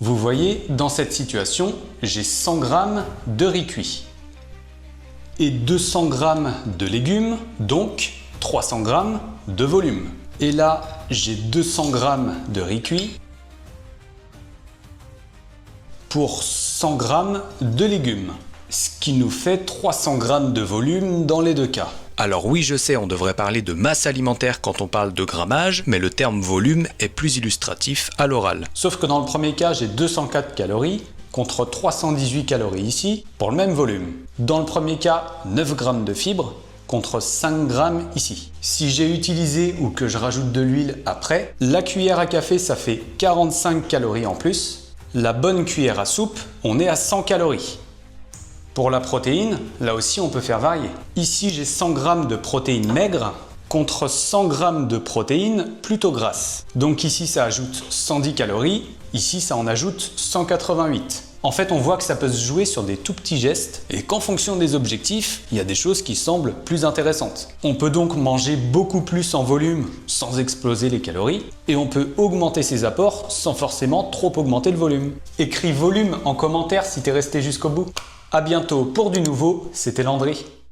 Vous voyez, dans cette situation, j'ai 100 g de riz cuit et 200 g de légumes, donc 300 g de volume. Et là, j'ai 200 g de riz cuit pour 100 g de légumes, ce qui nous fait 300 g de volume dans les deux cas. Alors oui, je sais, on devrait parler de masse alimentaire quand on parle de grammage, mais le terme volume est plus illustratif à l'oral. Sauf que dans le premier cas, j'ai 204 calories contre 318 calories ici pour le même volume. Dans le premier cas, 9 g de fibres contre 5 g ici. Si j'ai utilisé ou que je rajoute de l'huile après, la cuillère à café, ça fait 45 calories en plus. La bonne cuillère à soupe, on est à 100 calories. Pour la protéine, là aussi on peut faire varier. Ici j'ai 100 g de protéines maigres contre 100 g de protéines plutôt grasses. Donc ici ça ajoute 110 calories, ici ça en ajoute 188. En fait on voit que ça peut se jouer sur des tout petits gestes et qu'en fonction des objectifs, il y a des choses qui semblent plus intéressantes. On peut donc manger beaucoup plus en volume sans exploser les calories et on peut augmenter ses apports sans forcément trop augmenter le volume. Écris volume en commentaire si t'es resté jusqu'au bout. À bientôt pour du nouveau, c'était Landry.